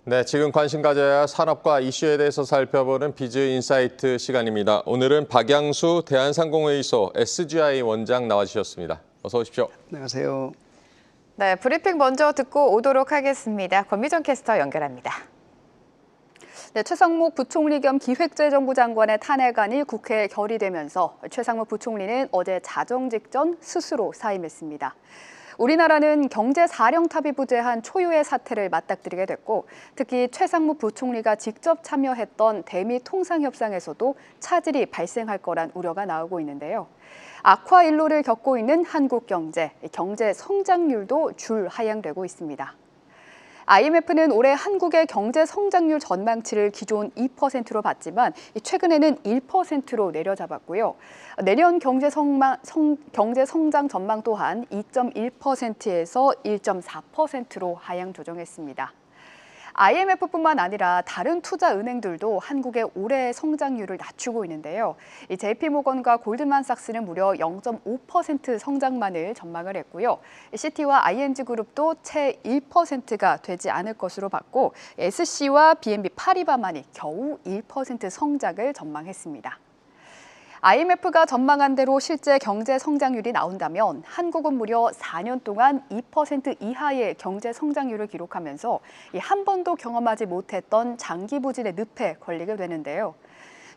네, 지금 관심 가져야 할 산업과 이슈에 대해서 살펴보는 비즈 인사이트 시간입니다. 오늘은 박양수 대한상공회의소 SGI 원장 나와주셨습니다. 어서 오십시오. 안녕하세요. 네, 브리핑 먼저 듣고 오도록 하겠습니다. 권미정 캐스터 연결합니다. 네, 최상목 부총리 겸 기획재정부 장관의 탄핵안이 국회에 결의되면서 최상목 부총리는 어제 자정 직전 스스로 사임했습니다. 우리나라는 경제 사령탑이 부재한 초유의 사태를 맞닥뜨리게 됐고, 특히 최상목 부총리가 직접 참여했던 대미 통상협상에서도 차질이 발생할 거란 우려가 나오고 있는데요. 악화 일로를 겪고 있는 한국 경제 성장률도 줄 하향되고 있습니다. IMF는 올해 한국의 경제 성장률 전망치를 기존 2%로 봤지만 최근에는 1%로 내려잡았고요. 내년 경제 성장 전망 또한 2.1%에서 1.4%로 하향 조정했습니다. IMF뿐만 아니라 다른 투자 은행들도 한국의 올해의 성장률을 낮추고 있는데요. JP모건과 골드만삭스는 무려 0.5% 성장만을 전망을 했고요. CT와 ING그룹도 채 1%가 되지 않을 것으로 봤고, SC와 BNP 파리바만이 겨우 1% 성장을 전망했습니다. IMF가 전망한 대로 실제 경제 성장률이 나온다면 한국은 무려 4년 동안 2% 이하의 경제 성장률을 기록하면서 한 번도 경험하지 못했던 장기 부진의 늪에 걸리게 되는데요.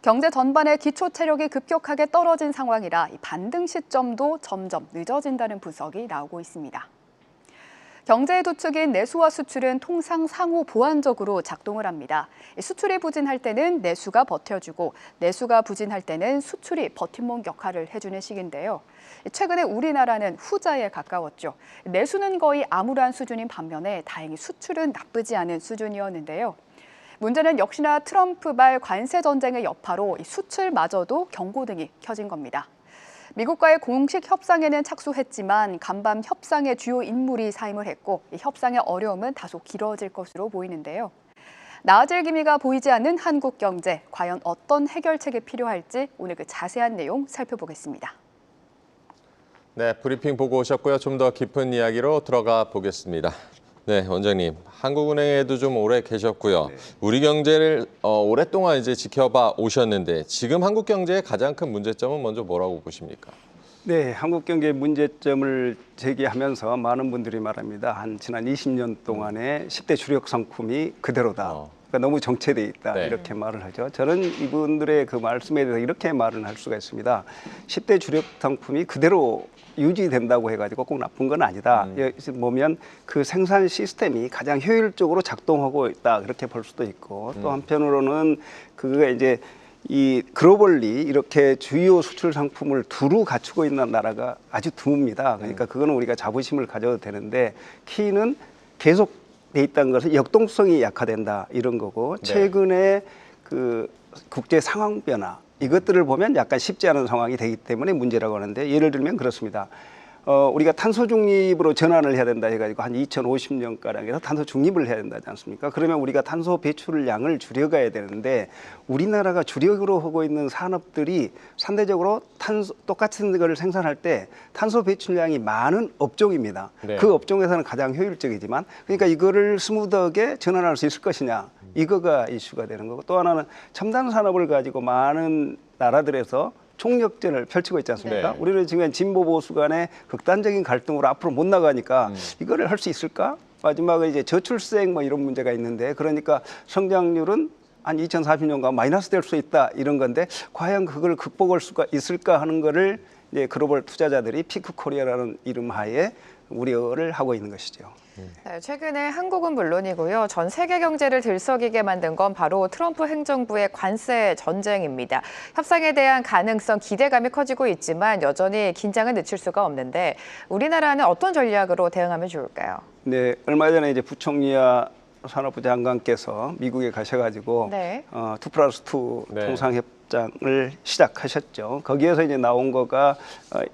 경제 전반의 기초 체력이 급격하게 떨어진 상황이라 반등 시점도 점점 늦어진다는 분석이 나오고 있습니다. 경제의 두 축인 내수와 수출은 통상 상호 보완적으로 작동을 합니다. 수출이 부진할 때는 내수가 버텨주고, 내수가 부진할 때는 수출이 버팀목 역할을 해주는 시기인데요. 최근에 우리나라는 후자에 가까웠죠. 내수는 거의 암울한 수준인 반면에 다행히 수출은 나쁘지 않은 수준이었는데요. 문제는 역시나 트럼프발 관세 전쟁의 여파로 수출마저도 경고등이 켜진 겁니다. 미국과의 공식 협상에는 착수했지만 간밤 협상의 주요 인물이 사임을 했고, 이 협상의 어려움은 다소 길어질 것으로 보이는데요. 나아질 기미가 보이지 않는 한국 경제, 과연 어떤 해결책이 필요할지 오늘 그 자세한 내용 살펴보겠습니다. 네, 브리핑 보고 오셨고요. 좀 더 깊은 이야기로 들어가 보겠습니다. 네, 원장님, 한국은행에도 좀 오래 계셨고요. 네. 우리 경제를 오랫동안 이제 지켜봐 오셨는데 지금 한국 경제의 가장 큰 문제점은 먼저 뭐라고 보십니까? 네, 한국 경제의 문제점을 제기하면서 많은 분들이 말합니다. 지난 20년 동안의 10대 주력 상품이 그대로다. 그러니까 너무 정체돼 있다. 네. 이렇게 말을 하죠. 저는 이분들의 그 말씀에 대해서 이렇게 말을 할 수가 있습니다. 10대 주력 상품이 그대로 유지된다고 해가지고 꼭 나쁜 건 아니다. 여기 보면 그 생산 시스템이 가장 효율적으로 작동하고 있다. 그렇게 볼 수도 있고, 또 한편으로는 그게 이제 이 글로벌리 이렇게 주요 수출 상품을 두루 갖추고 있는 나라가 아주 드뭅니다. 그러니까 그거는 우리가 자부심을 가져도 되는데, 키는 계속 돼 있다는 것은 역동성이 약화된다 이런 거고, 최근에 그 국제 상황 변화 이것들을 보면 약간 쉽지 않은 상황이 되기 때문에 문제라고 하는데, 예를 들면 그렇습니다. 우리가 탄소 중립으로 전환을 해야 된다 해가지고 한 2050년가량에서 탄소 중립을 해야 된다지 않습니까? 그러면 우리가 탄소 배출 양을 줄여가야 되는데, 우리나라가 주력으로 하고 있는 산업들이 상대적으로 똑같은 걸 생산할 때 탄소 배출량이 많은 업종입니다. 네. 그 업종에서는 가장 효율적이지만, 그러니까 이거를 스무드하게 전환할 수 있을 것이냐, 이거가 이슈가 되는 거고, 또 하나는 첨단 산업을 가지고 많은 나라들에서 총력전을 펼치고 있지 않습니까? 네. 우리는 지금 진보 보수 간의 극단적인 갈등으로 앞으로 못 나가니까 이거를 할 수 있을까? 마지막에 이제 저출생 뭐 이런 문제가 있는데, 그러니까 성장률은 한 2040년간 마이너스 될 수 있다 이런 건데, 과연 그걸 극복할 수가 있을까 하는 거를 이제 글로벌 투자자들이 피크 코리아라는 이름 하에 우려를 하고 있는 것이죠. 네, 최근에 한국은 물론이고요. 전 세계 경제를 들썩이게 만든 건 바로 트럼프 행정부의 관세 전쟁입니다. 협상에 대한 가능성, 기대감이 커지고 있지만 여전히 긴장을 늦출 수가 없는데, 우리나라는 어떤 전략으로 대응하면 좋을까요? 네, 얼마 전에 이제 부총리와 산업부 장관께서 미국에 가셔가지고 네. 2+2 네. 통상협정을 시작하셨죠. 거기에서 이제 나온 거가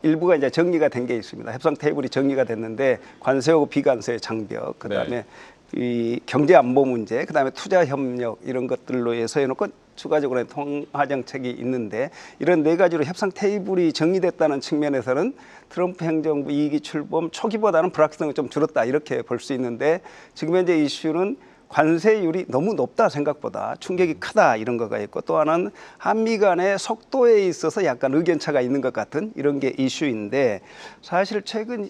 일부가 이제 정리가 된 게 있습니다. 협상 테이블이 정리가 됐는데, 관세하고 비관세 장벽, 그다음에 이 경제 안보 문제, 그다음에 투자 협력 이런 것들로 해서 해놓고 추가적으로 통화 정책이 있는데, 이런 네 가지로 협상 테이블이 정리됐다는 측면에서는 트럼프 행정부 2기 출범 초기보다는 불확실성이 좀 줄었다 이렇게 볼 수 있는데, 지금 현재 이슈는 관세율이 너무 높다 생각보다 충격이 크다 이런 거가 있고 또 하나는 한미 간의 속도에 있어서 약간 의견차가 있는 것 같은 이런 게 이슈인데 사실 최근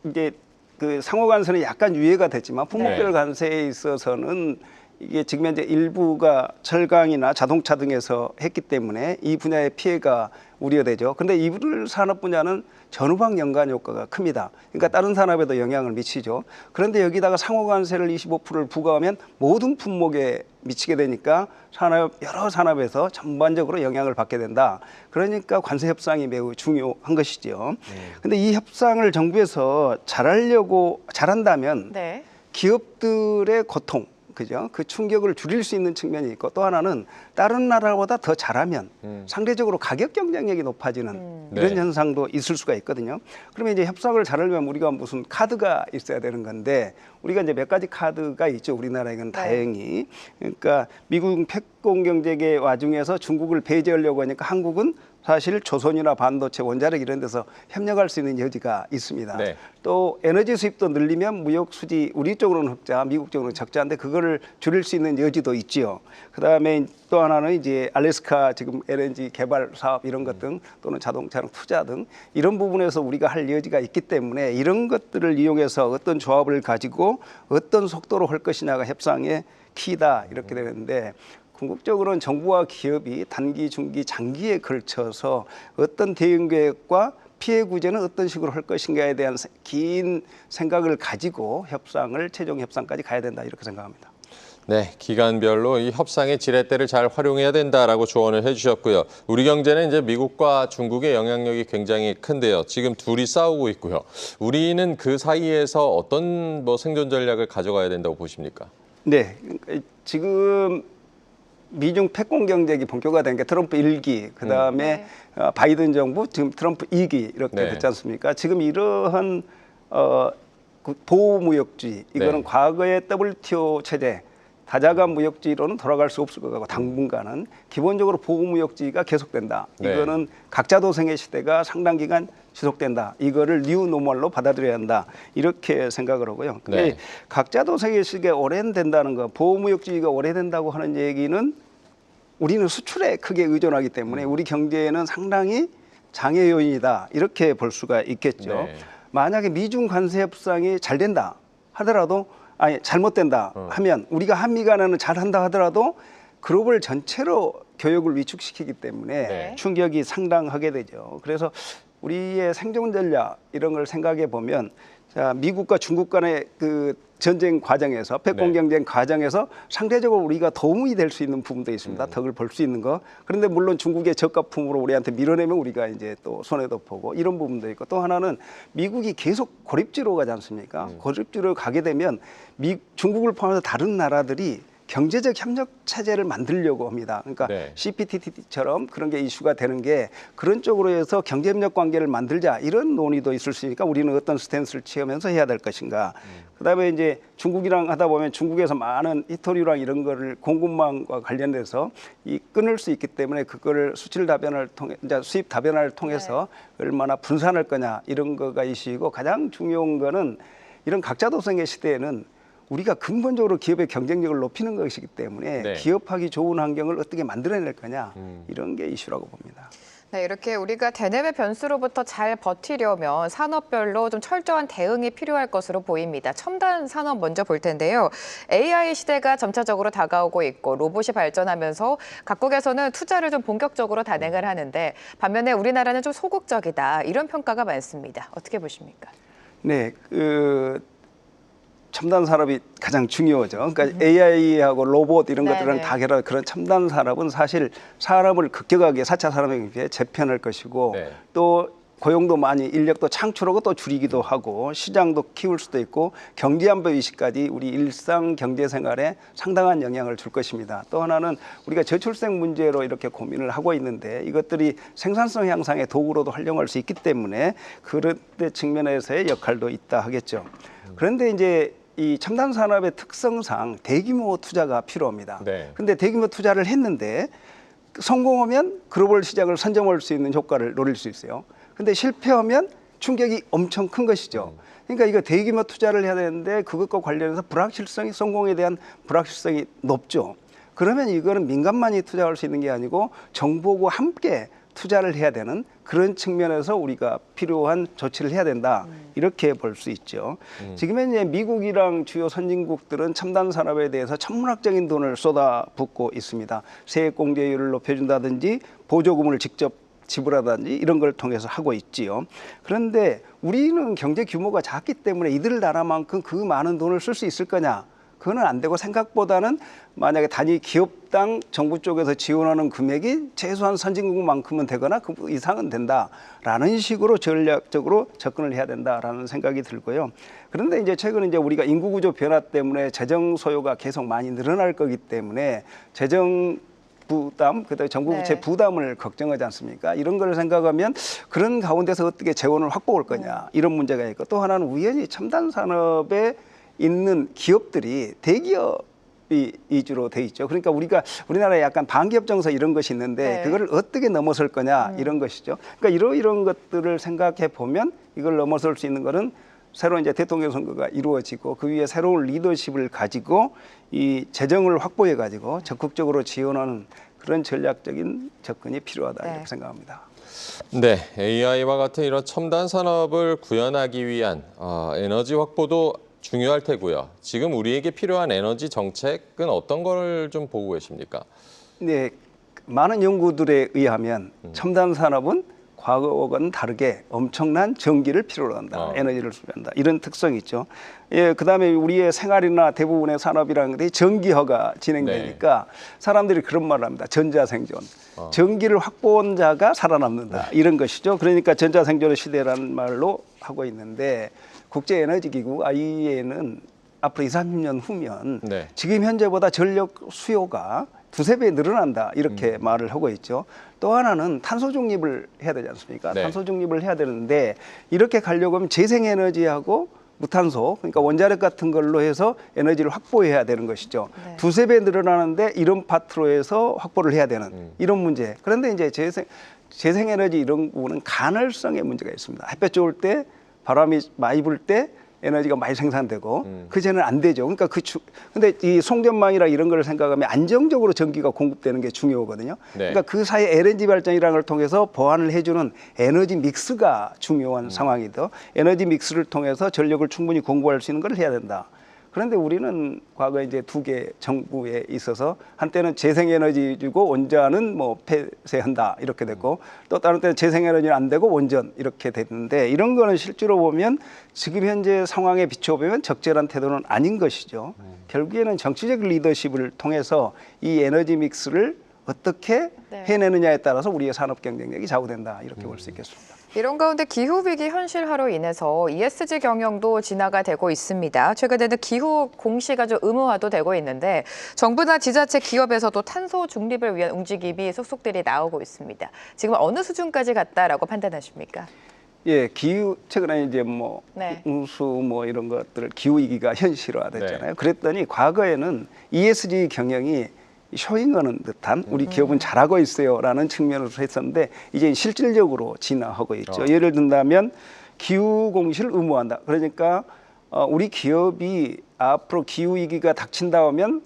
이제 그 상호 관세는 약간 유예가 됐지만 품목별 관세에 있어서는 이게 지금 현재 일부가 철강이나 자동차 등에서 했기 때문에 이 분야의 피해가 우려되죠. 그런데 이불 산업 분야는 전후방 연관 효과가 큽니다. 그러니까 다른 산업에도 영향을 미치죠. 그런데 여기다가 상호 관세를 25%를 부과하면 모든 품목에 미치게 되니까 여러 산업에서 전반적으로 영향을 받게 된다. 그러니까 관세 협상이 매우 중요한 것이죠. 그런데 이 협상을 정부에서 잘한다면 네. 기업들의 고통, 그죠? 그 충격을 줄일 수 있는 측면이 있고 또 하나는 다른 나라보다 더 잘하면 상대적으로 가격 경쟁력이 높아지는 이런 현상도 있을 수가 있거든요. 그러면 이제 협상을 잘하려면 우리가 무슨 카드가 있어야 되는 건데 우리가 이제 몇 가지 카드가 있죠. 우리나라에는 다행히. 그러니까 미국 패권 경제계 와중에서 중국을 배제하려고 하니까 한국은 사실 조선이나 반도체, 원자력 이런 데서 협력할 수 있는 여지가 있습니다. 네. 또 에너지 수입도 늘리면 무역 수지 우리 쪽으로는 흑자, 미국 쪽으로는 적자인데 그거를 줄일 수 있는 여지도 있지요. 그다음에 또 하나는 이제 알래스카 지금 LNG 개발 사업 이런 것 등 또는 자동차랑 투자 등 이런 부분에서 우리가 할 여지가 있기 때문에 이런 것들을 이용해서 어떤 조합을 가지고 어떤 속도로 할 것이냐가 협상의 키다 이렇게 되는데 궁극적으로는 정부와 기업이 단기, 중기, 장기에 걸쳐서 어떤 대응 계획과 피해 구제는 어떤 식으로 할 것인가에 대한 긴 생각을 가지고 최종 협상까지 가야 된다 이렇게 생각합니다. 네, 기간별로 이 협상의 지렛대를 잘 활용해야 된다라고 조언을 해주셨고요. 우리 경제는 이제 미국과 중국의 영향력이 굉장히 큰데요. 지금 둘이 싸우고 있고요. 우리는 그 사이에서 어떤 생존 전략을 가져가야 된다고 보십니까? 네, 지금 미중 패권 경쟁이 본격화된 게 트럼프 1기, 그다음에 바이든 정부, 지금 트럼프 2기 이렇게 됐지 않습니까? 지금 이러한 그 보호무역주의, 이거는 과거의 WTO 체제, 다자간 무역주의로는 돌아갈 수 없을 것 같고 당분간은 기본적으로 보호무역주의가 계속된다. 이거는 각자 도생의 시대가 상당 기간 지속된다. 이거를 뉴노멀로 받아들여야 한다. 이렇게 생각을 하고요. 근데 각자 도생의 시대가 오래된다는 거, 보호무역주의가 오래된다고 하는 얘기는 우리는 수출에 크게 의존하기 때문에 우리 경제에는 상당히 장애 요인이다. 이렇게 볼 수가 있겠죠. 만약에 미중 관세 협상이 잘 된다 하더라도 잘못된다 하면 우리가 한미 간에는 잘한다 하더라도 글로벌 전체로 교역을 위축시키기 때문에 충격이 상당하게 되죠. 그래서 우리의 생존 전략 이런 걸 생각해 보면 자, 미국과 중국 간의 그 전쟁 과정에서 패권 경쟁 과정에서 상대적으로 우리가 도움이 될 수 있는 부분도 있습니다. 덕을 볼 수 있는 거. 그런데 물론 중국의 저가품으로 우리한테 밀어내면 우리가 이제 또 손해도 보고 이런 부분도 있고 또 하나는 미국이 계속 고립지로 가지 않습니까? 고립지로 가게 되면 중국을 포함해서 다른 나라들이 경제적 협력 체제를 만들려고 합니다. 그러니까 CPTPP처럼 그런 게 이슈가 되는 게 그런 쪽으로 해서 경제협력 관계를 만들자 이런 논의도 있을 수 있으니까 우리는 어떤 스탠스를 취하면서 해야 될 것인가. 그다음에 이제 중국이랑 하다 보면 중국에서 많은 히토류랑 이런 거를 공급망과 관련돼서 끊을 수 있기 때문에 그거를 수출 다변화를 통해 이제 수입 다변화를 통해서 얼마나 분산할 거냐 이런 거가 이슈이고 가장 중요한 거는 이런 각자 도생의 시대에는 우리가 근본적으로 기업의 경쟁력을 높이는 것이기 때문에 기업하기 좋은 환경을 어떻게 만들어낼 거냐 이런 게 이슈라고 봅니다. 네, 이렇게 우리가 대내외 변수로부터 잘 버티려면 산업별로 좀 철저한 대응이 필요할 것으로 보입니다. 첨단 산업 먼저 볼 텐데요. AI 시대가 점차적으로 다가오고 있고 로봇이 발전하면서 각국에서는 투자를 좀 본격적으로 단행을 하는데 반면에 우리나라는 좀 소극적이다 이런 평가가 많습니다. 어떻게 보십니까? 네, 첨단 산업이 가장 중요하죠. 그러니까 AI하고 로봇 이런 것들은 다 결합. 그런 첨단 산업은 사실 사람을 급격하게 4차 산업에 재편할 것이고 또 고용도 많이 인력도 창출하고 또 줄이기도 하고 시장도 키울 수도 있고 경제안보 의식까지 우리 일상 경제 생활에 상당한 영향을 줄 것입니다. 또 하나는 우리가 저출생 문제로 이렇게 고민을 하고 있는데 이것들이 생산성 향상의 도구로도 활용할 수 있기 때문에 그런 측면에서의 역할도 있다 하겠죠. 그런데 이제 이 첨단 산업의 특성상 대규모 투자가 필요합니다. 그런데 대규모 투자를 했는데 성공하면 글로벌 시장을 선점할 수 있는 효과를 노릴 수 있어요. 근데 실패하면 충격이 엄청 큰 것이죠. 그러니까 이거 대규모 투자를 해야 되는데 그것과 관련해서 불확실성이 성공에 대한 불확실성이 높죠. 그러면 이거는 민간만이 투자할 수 있는 게 아니고 정부하고 함께 투자를 해야 되는 그런 측면에서 우리가 필요한 조치를 해야 된다. 이렇게 볼 수 있죠. 지금은 이제 미국이랑 주요 선진국들은 첨단 산업에 대해서 천문학적인 돈을 쏟아붓고 있습니다. 세액 공제율을 높여준다든지 보조금을 직접 지불하다든지 이런 걸 통해서 하고 있지요. 그런데 우리는 경제 규모가 작기 때문에 이들 나라만큼 그 많은 돈을 쓸 수 있을 거냐? 그거는 안 되고 생각보다는 만약에 단위 기업당 정부 쪽에서 지원하는 금액이 최소한 선진국만큼은 되거나 그 이상은 된다라는 식으로 전략적으로 접근을 해야 된다라는 생각이 들고요. 그런데 이제 최근 이제 우리가 인구 구조 변화 때문에 재정 소요가 계속 많이 늘어날 거기 때문에 재정 부담, 그다음에 정부 부채 부담을 걱정하지 않습니까? 이런 걸 생각하면 그런 가운데서 어떻게 재원을 확보할 거냐 이런 문제가 있고 또 하나는 우연히 첨단 산업에 있는 기업들이 대기업이 위주로 돼 있죠. 그러니까 우리나라에 약간 반기업 정서 이런 것이 있는데 그걸 어떻게 넘어설 거냐 이런 것이죠. 그러니까 이런 것들을 생각해 보면 이걸 넘어설 수 있는 거는 새로운 이제 대통령 선거가 이루어지고 그 위에 새로운 리더십을 가지고 이 재정을 확보해 가지고 적극적으로 지원하는 그런 전략적인 접근이 필요하다 이렇게 생각합니다. 네, AI와 같은 이런 첨단 산업을 구현하기 위한 에너지 확보도 중요할 테고요. 지금 우리에게 필요한 에너지 정책은 어떤 걸 좀 보고 계십니까? 네, 많은 연구들에 의하면 첨단 산업은 과거와는 다르게 엄청난 전기를 필요로 한다. 에너지를 소비한다. 이런 특성이 있죠. 예, 그다음에 우리의 생활이나 대부분의 산업이라는 것이 전기화가 진행되니까 사람들이 그런 말을 합니다. 전자생존. 전기를 확보한 자가 살아남는다. 이런 것이죠. 그러니까 전자생존의 시대라는 말로 하고 있는데 국제에너지기구 IEA는 앞으로 20, 30년 후면 지금 현재보다 전력 수요가 두세 배 늘어난다 이렇게 말을 하고 있죠. 또 하나는 탄소 중립을 해야 되지 않습니까? 탄소 중립을 해야 되는데 이렇게 가려고 하면 재생에너지하고 무탄소, 그러니까 원자력 같은 걸로 해서 에너지를 확보해야 되는 것이죠. 두세 배 늘어나는데 이런 파트로 해서 확보를 해야 되는 이런 문제. 그런데 이제 재생에너지 이런 부분은 간헐성의 문제가 있습니다. 햇볕 좋을 때, 바람이 많이 불 때 에너지가 많이 생산되고 그전에는 안 되죠. 그러니까 근데 이 송전망이라 이런 걸 생각하면 안정적으로 전기가 공급되는 게 중요하거든요. 그러니까 그 사이에 LNG 발전이라는 걸 통해서 보완을 해주는 에너지 믹스가 중요한 상황이더 에너지 믹스를 통해서 전력을 충분히 공급할 수 있는 걸 해야 된다. 그런데 우리는 과거에 이제 두 개 정부에 있어서 한때는 재생에너지 주고 원자는 뭐 폐쇄한다 이렇게 됐고 또 다른 때는 재생에너지는 안 되고 원전 이렇게 됐는데 이런 거는 실제로 보면 지금 현재 상황에 비춰보면 적절한 태도는 아닌 것이죠. 결국에는 정치적 리더십을 통해서 이 에너지 믹스를 어떻게 해내느냐에 따라서 우리의 산업 경쟁력이 좌우된다 이렇게 볼 수 있겠습니다. 이런 가운데 기후위기 현실화로 인해서 ESG 경영도 진화가 되고 있습니다. 최근에는 기후 공시가 좀 의무화도 되고 있는데 정부나 지자체 기업에서도 탄소 중립을 위한 움직임이 속속들이 나오고 있습니다. 지금 어느 수준까지 갔다라고 판단하십니까? 예, 최근에 이제 뭐 운수 뭐 이런 것들 기후위기가 현실화됐잖아요. 그랬더니 과거에는 ESG 경영이 쇼잉하는 듯한 우리 기업은 잘하고 있어요라는 측면으로 했었는데 이제 실질적으로 진화하고 있죠. 예를 든다면 기후 공시를 의무화한다. 그러니까 우리 기업이 앞으로 기후 위기가 닥친다 하면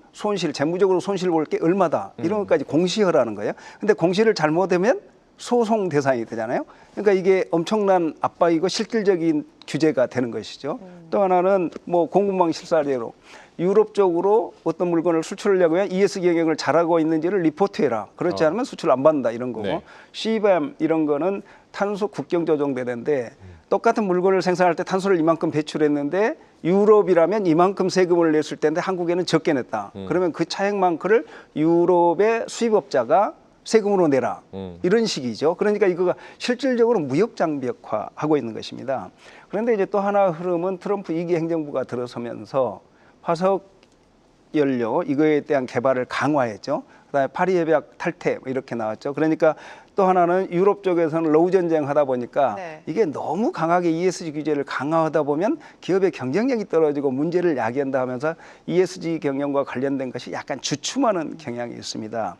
재무적으로 손실 볼 게 얼마다 이런 것까지 공시하라는 거예요. 근데 공시를 잘못하면 소송 대상이 되잖아요. 그러니까 이게 엄청난 압박이고 실질적인 규제가 되는 것이죠. 또 하나는 뭐 공급망 실사례로 유럽 쪽으로 어떤 물건을 수출하려고 하면 ESG 경영을 잘하고 있는지를 리포트해라. 그렇지 않으면 수출 안 받는다 이런 거고 CBAM 이런 거는 탄소 국경 조정되는데 똑같은 물건을 생산할 때 탄소를 이만큼 배출했는데 유럽이라면 이만큼 세금을 냈을 텐데 한국에는 적게 냈다. 그러면 그 차액만큼을 유럽의 수입업자가 세금으로 내라. 이런 식이죠. 그러니까 이거가 실질적으로 무역 장벽화하고 있는 것입니다. 그런데 이제 또 하나 흐름은 트럼프 2기 행정부가 들어서면서 화석 연료 이거에 대한 개발을 강화했죠. 그다음에 파리 협약 탈퇴 이렇게 나왔죠. 그러니까 또 하나는 유럽 쪽에서는 로우 전쟁 하다 보니까 이게 너무 강하게 ESG 규제를 강화하다 보면 기업의 경쟁력이 떨어지고 문제를 야기한다 하면서 ESG 경영과 관련된 것이 약간 주춤하는 경향이 있습니다.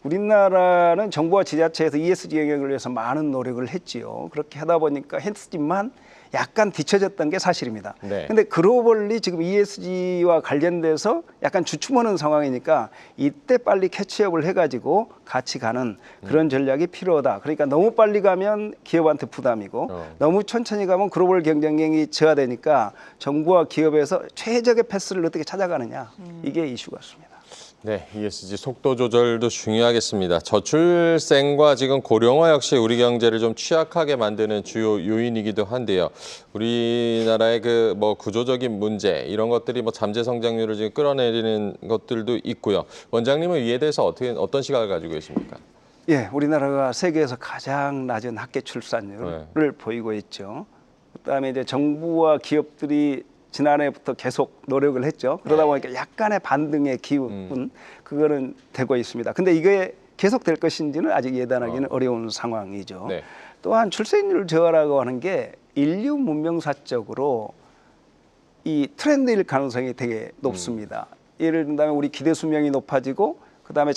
우리나라는 정부와 지자체에서 ESG 경영을 위해서 많은 노력을 했지요. 그렇게 하다 보니까 했지만 약간 뒤처졌던 게 사실입니다. 네. 근데 글로벌리 지금 ESG와 관련돼서 약간 주춤하는 상황이니까 이때 빨리 캐치업을 해가지고 같이 가는 그런 전략이 필요하다. 그러니까 너무 빨리 가면 기업한테 부담이고 너무 천천히 가면 글로벌 경쟁력이 저하되니까 정부와 기업에서 최적의 패스를 어떻게 찾아가느냐. 이게 이슈 같습니다. 네, ESG 속도 조절도 중요하겠습니다. 저출생과 지금 고령화 역시 우리 경제를 좀 취약하게 만드는 주요 요인이기도 한데요. 우리나라의 그 뭐 구조적인 문제 이런 것들이 뭐 잠재 성장률을 지금 끌어내리는 것들도 있고요. 원장님은 이에 대해서 어떤 시각을 가지고 계십니까? 예, 우리나라가 세계에서 가장 낮은 학계 출산율을 보이고 있죠. 그다음에 이제 정부와 기업들이 지난해부터 계속 노력을 했죠. 그러다 보니까 약간의 반등의 기운 그거는 되고 있습니다. 근데 이게 계속 될 것인지는 아직 예단하기는 어려운 상황이죠. 네. 또한 출생률 저하라고 하는 게 인류 문명사적으로 이 트렌드일 가능성이 되게 높습니다. 예를 든다면 우리 기대 수명이 높아지고 그다음에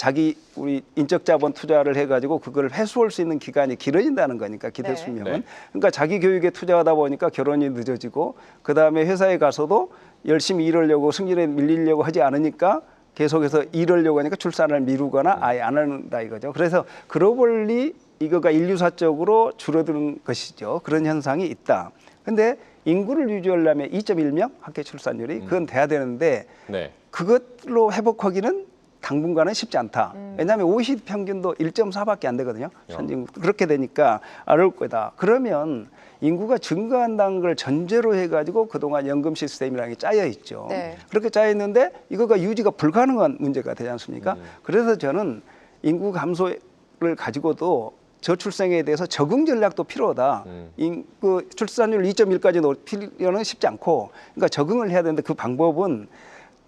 우리 인적 자본 투자를 해가지고 그걸 회수할 수 있는 기간이 길어진다는 거니까 기대 네. 수명은. 네. 그러니까 자기 교육에 투자하다 보니까 결혼이 늦어지고 그다음에 회사에 가서도 열심히 일하려고 승진에 밀리려고 하지 않으니까 계속해서 일하려고 하니까 출산을 미루거나 아예 안 한다 이거죠. 그래서 글로벌리 이거가 인류사적으로 줄어드는 것이죠. 그런 현상이 있다. 근데 인구를 유지하려면 2.1명 학계 출산율이 그건 돼야 되는데 네. 그것로 회복하기는 당분간은 쉽지 않다. 왜냐하면 OECD 평균도 1.4밖에 안 되거든요. 선진국 그렇게 되니까 어려울 거다. 그러면 인구가 증가한다는 걸 전제로 해가지고 그동안 연금 시스템이라는 게 짜여 있죠. 네. 그렇게 짜여 있는데 이거가 유지가 불가능한 문제가 되지 않습니까? 그래서 저는 인구 감소를 가지고도 저출생에 대해서 적응 전략도 필요하다. 그 출산율 2.1까지 높이려는 쉽지 않고, 그러니까 적응을 해야 되는데 그 방법은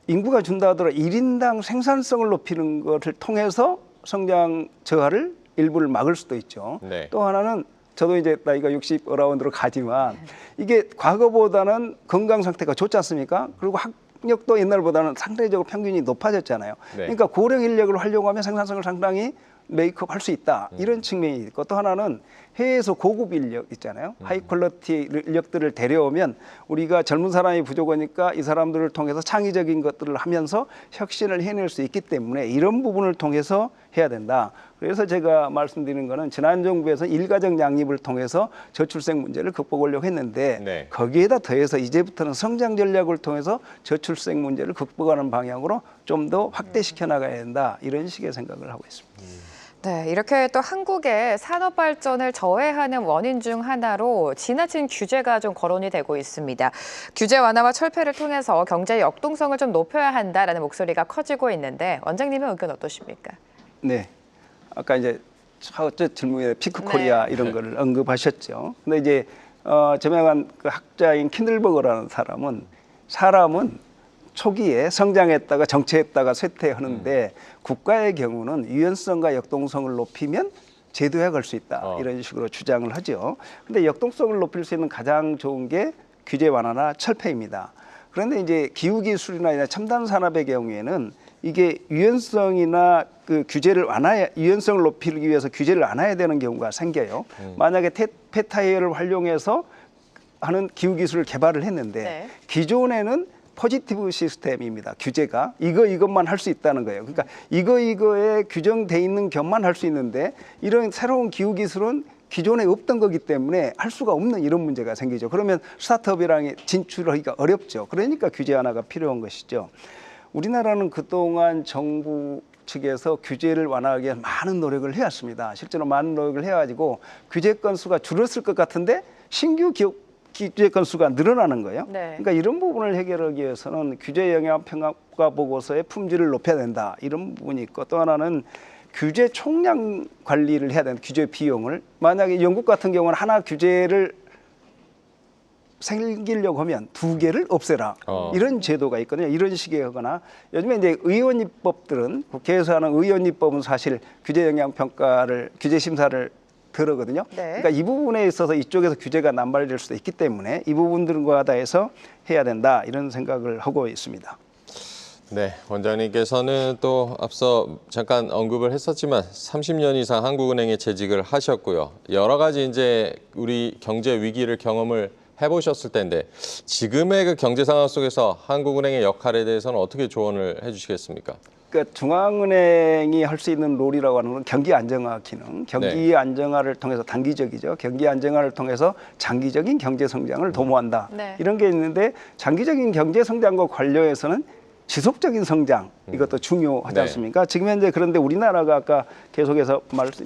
인구가 준다 하더라도 1인당 생산성을 높이는 것을 통해서 성장 저하를 일부를 막을 수도 있죠. 네. 또 하나는 저도 이제 나이가 60 어라운드로 가지만 이게 과거보다는 건강 상태가 좋지 않습니까? 그리고 학력도 옛날보다는 상대적으로 평균이 높아졌잖아요. 네. 그러니까 고령 인력을 활용하면 생산성을 상당히 메이크업 할 수 있다. 이런 측면이 있고 또 하나는 해외에서 고급 인력 있잖아요. 하이 퀄리티 인력들을 데려오면 우리가 젊은 사람이 부족하니까 이 사람들을 통해서 창의적인 것들을 하면서 혁신을 해낼 수 있기 때문에 이런 부분을 통해서 해야 된다. 그래서 제가 말씀드리는 거는 지난 정부에서 일가정 양립을 통해서 저출생 문제를 극복하려고 했는데 네. 거기에다 더해서 이제부터는 성장 전략을 통해서 저출생 문제를 극복하는 방향으로 좀 더 확대시켜 나가야 된다. 이런 식의 생각을 하고 있습니다. 네, 이렇게 또 한국의 산업 발전을 저해하는 원인 중 하나로 지나친 규제가 좀 거론이 되고 있습니다. 규제 완화와 철폐를 통해서 경제 역동성을 좀 높여야 한다라는 목소리가 커지고 있는데 원장님의 의견 어떠십니까? 네, 아까 이제 첫 질문에 피크 코리아 이런 거를 언급하셨죠. 근데 이제 저명한 그 학자인 킨들버거라는 사람은 초기에 성장했다가 정체했다가 쇠퇴하는데 국가의 경우는 유연성과 역동성을 높이면 제도에 걸 수 있다. 이런 식으로 주장을 하죠. 근데 역동성을 높일 수 있는 가장 좋은 게 규제 완화나 철폐입니다. 그런데 이제 기후기술이나 첨단 산업의 경우에는 이게 유연성이나 그 규제를 유연성을 높이기 위해서 규제를 완화해야 되는 경우가 생겨요. 만약에 폐타이어를 활용해서 하는 기후기술을 개발을 했는데 네. 기존에는 포지티브 시스템입니다. 규제가 이것만 할 수 있다는 거예요. 그러니까 이거에 규정돼 있는 것만 할 수 있는데 이런 새로운 기후 기술은 기존에 없던 거기 때문에 할 수가 없는 이런 문제가 생기죠. 그러면 스타트업이랑 진출하기가 어렵죠. 그러니까 규제 하나가 필요한 것이죠. 우리나라는 그동안 정부 측에서 규제를 완화하기 위해 많은 노력을 해왔습니다. 실제로 많은 노력을 해가지고 규제 건수가 줄었을 것 같은데 신규 규제 건수가 늘어나는 거예요. 네. 그러니까 이런 부분을 해결하기 위해서는 규제 영향 평가 보고서의 품질을 높여야 된다. 이런 부분이 있고 또 하나는 규제 총량 관리를 해야 된다. 규제 비용을. 만약에 영국 같은 경우는 하나 규제를 생기려고 하면 2개를 없애라. 이런 제도가 있거든요. 이런 식의 하거나 요즘에 이제 의원 입법들은 국회에서 하는 의원 입법은 사실 규제 영향 평가를 규제 심사를 들어거든요. 네. 그러니까 이 부분에 있어서 이쪽에서 규제가 남발될 수도 있기 때문에 이 부분들과 다해서 해야 된다 이런 생각을 하고 있습니다. 네, 원장님께서는 또 앞서 잠깐 언급을 했었지만 30년 이상 한국은행에 재직을 하셨고요. 여러 가지 이제 우리 경제 위기를 경험을 해보셨을 텐데 지금의 그 경제 상황 속에서 한국은행의 역할에 대해서는 어떻게 조언을 해주시겠습니까? 그러니까 중앙은행이 할 수 있는 롤이라고 하는 건 경기 안정화 기능, 경기 안정화를 통해서 단기적이죠. 경기 안정화를 통해서 장기적인 경제 성장을 도모한다. 네. 이런 게 있는데 장기적인 경제 성장과 관련해서는 지속적인 성장 이것도 중요하지 네. 않습니까? 지금 현재 그런데 우리나라가 아까 계속해서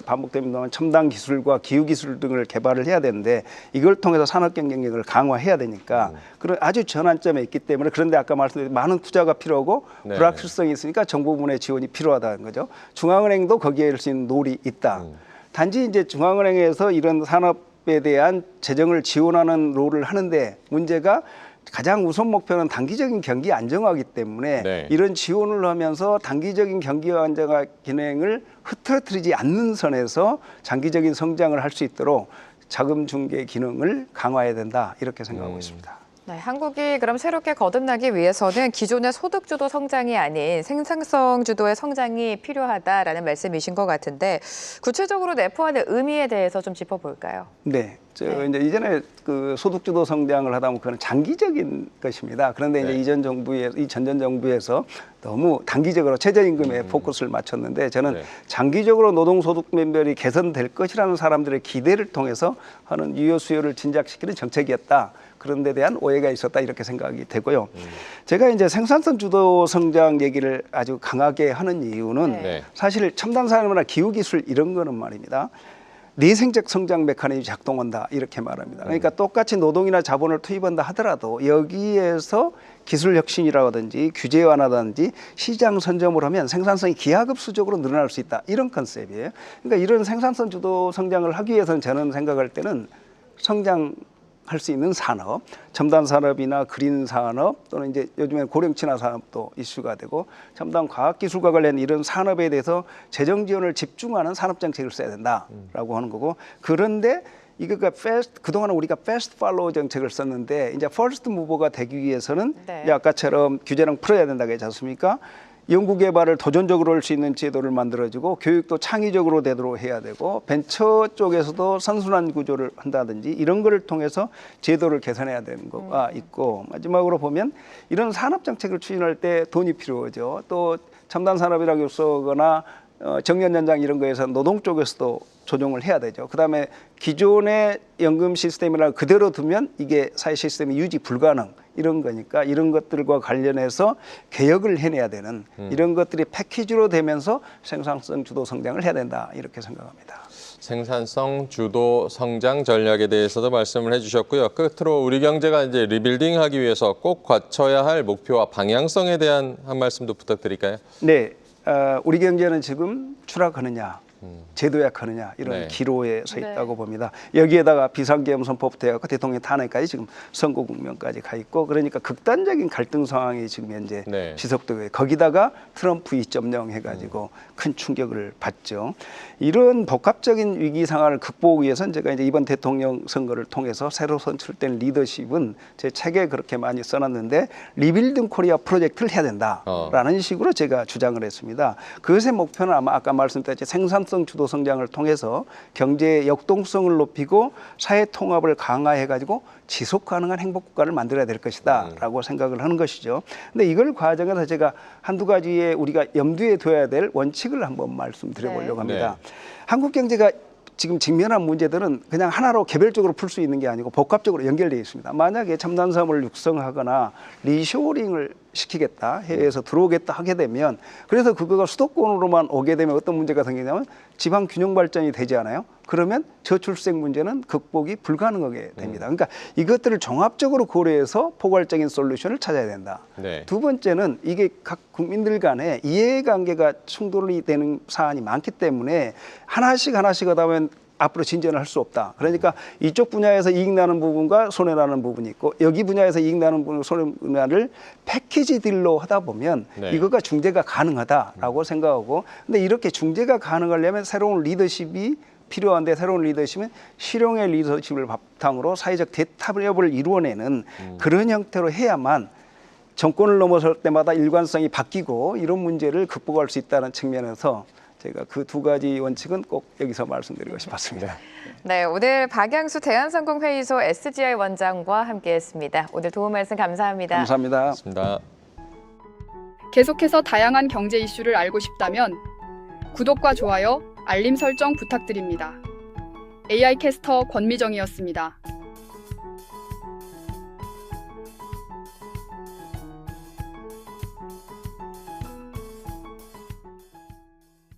반복됩니다만 첨단 기술과 기후 기술 등을 개발을 해야 되는데 이걸 통해서 산업 경쟁력을 강화해야 되니까 그런 아주 전환점에 있기 때문에 그런데 아까 말씀드린 많은 투자가 필요하고 네. 불확실성이 있으니까 정부 부문의 지원이 필요하다는 거죠. 중앙은행도 거기에 할 수 있는 롤이 있다. 단지 이제 중앙은행에서 이런 산업에 대한 재정을 지원하는 롤을 하는데 문제가 가장 우선 목표는 단기적인 경기 안정화이기 때문에 네. 이런 지원을 하면서 단기적인 경기 안정화 기능을 흐트러뜨리지 않는 선에서 장기적인 성장을 할 수 있도록 자금 중개 기능을 강화해야 된다 이렇게 생각하고 있습니다. 네, 한국이 그럼 새롭게 거듭나기 위해서는 기존의 소득 주도 성장이 아닌 생산성 주도의 성장이 필요하다라는 말씀이신 것 같은데 구체적으로 내포하는 의미에 대해서 좀 짚어볼까요? 네. 이제 이전에 그 소득주도 성장을 하다 보면 그건 장기적인 것입니다. 그런데 이제 이 전전 정부에서 너무 단기적으로 최저임금에 포커스를 맞췄는데 저는 장기적으로 노동소득 면별이 개선될 것이라는 사람들의 기대를 통해서 하는 유효 수요를 진작시키는 정책이었다. 그런 데 대한 오해가 있었다 이렇게 생각이 되고요. 제가 이제 생산성 주도 성장 얘기를 아주 강하게 하는 이유는 사실 첨단 산업이나 기후 기술 이런 거는 말입니다. 내생적 성장 메커니즘이 작동한다 이렇게 말합니다. 그러니까 똑같이 노동이나 자본을 투입한다 하더라도 여기에서 기술 혁신이라든지 규제 완화라든지 시장 선점을 하면 생산성이 기하급수적으로 늘어날 수 있다 이런 컨셉이에요. 그러니까 이런 생산성 주도 성장을 하기 위해서는 저는 생각할 때는 성장할 수 있는 산업, 첨단 산업이나 그린 산업 또는 이제 요즘에 고령 친화 산업도 이슈가 되고 첨단 과학 기술과 관련 이런 산업에 대해서 재정 지원을 집중하는 산업 정책을 써야 된다라고 하는 거고 그런데 이거가 그동안 우리가 패스트 팔로우 정책을 썼는데 이제 퍼스트 무버가 되기 위해서는 이제 아까처럼 규제랑 풀어야 된다고 했지 않습니까? 연구개발을 도전적으로 할 수 있는 제도를 만들어주고 교육도 창의적으로 되도록 해야 되고 벤처 쪽에서도 선순환 구조를 한다든지 이런 거를 통해서 제도를 개선해야 되는 거가 있고 마지막으로 보면 이런 산업 정책을 추진할 때 돈이 필요하죠. 또 첨단 산업이라고 쓰거나 정년 연장 이런 거에서 노동 쪽에서도 조정을 해야 되죠. 그다음에 기존의 연금 시스템이나 그대로 두면 이게 사회 시스템이 유지 불가능 이런 거니까 이런 것들과 관련해서 개혁을 해내야 되는 이런 것들이 패키지로 되면서 생산성 주도 성장을 해야 된다 이렇게 생각합니다. 생산성 주도 성장 전략에 대해서도 말씀을 해주셨고요. 끝으로 우리 경제가 이제 리빌딩하기 위해서 꼭 갖춰야 할 목표와 방향성에 대한 한 말씀도 부탁드릴까요? 네, 우리 경제는 지금 추락하느냐, 재도약하느냐 이런 기로에 서 있다고 봅니다. 여기에다가 비상계엄 선포부터 해갖고 대통령 탄핵까지 지금 선거 국면까지 가 있고 그러니까 극단적인 갈등 상황이 지금 현재 지속되고 있고 거기다가 트럼프 2.0 해가지고 큰 충격을 받죠. 이런 복합적인 위기 상황을 극복하기 위해서는 제가 이제 이번 대통령 선거를 통해서 새로 선출된 리더십은 제 책에 그렇게 많이 써놨는데 리빌딩 코리아 프로젝트를 해야 된다라는 식으로 제가 주장을 했습니다. 그것의 목표는 아마 아까 말씀드렸듯이 생산성 주도 성장을 통해서 경제의 역동성을 높이고 사회 통합을 강화해가지고 지속 가능한 행복 국가를 만들어야 될 것이다라고 생각을 하는 것이죠. 근데 이걸 과정에서 제가 한두 가지의 우리가 염두에 둬야 될 원칙을 한번 말씀드려보려고 합니다. 한국 경제가 지금 직면한 문제들은 그냥 하나로 개별적으로 풀 수 있는 게 아니고 복합적으로 연결되어 있습니다. 만약에 첨단 산업을 육성하거나 리쇼링을 시키겠다, 해외에서 들어오겠다 하게 되면 그래서 그거가 수도권으로만 오게 되면 어떤 문제가 생기냐면 지방 균형 발전이 되지 않아요? 그러면 저출생 문제는 극복이 불가능하게 됩니다. 그러니까 이것들을 종합적으로 고려해서 포괄적인 솔루션을 찾아야 된다. 두 번째는 이게 각 국민들 간에 이해관계가 충돌이 되는 사안이 많기 때문에 하나씩 하다 보면 앞으로 진전을 할 수 없다. 그러니까 이쪽 분야에서 이익 나는 부분과 손해 나는 부분이 있고 여기 분야에서 이익 나는 부분, 손해를 패키지 딜로 하다 보면 이거가 중재가 가능하다라고 생각하고 근데 이렇게 중재가 가능하려면 새로운 리더십이 필요한데 새로운 리더십은 실용의 리더십을 바탕으로 사회적 대타협을 이루어내는 그런 형태로 해야만 정권을 넘어설 때마다 일관성이 바뀌고 이런 문제를 극복할 수 있다는 측면에서 제가 그 두 가지 원칙은 꼭 여기서 말씀드리고 싶었습니다. 네, 오늘 박양수 대한상공회의소 SGI 원장과 함께했습니다. 오늘 도움 말씀 감사합니다. 감사합니다. 고맙습니다. 계속해서 다양한 경제 이슈를 알고 싶다면 구독과 좋아요, 알림 설정 부탁드립니다. AI 캐스터 권미정이었습니다.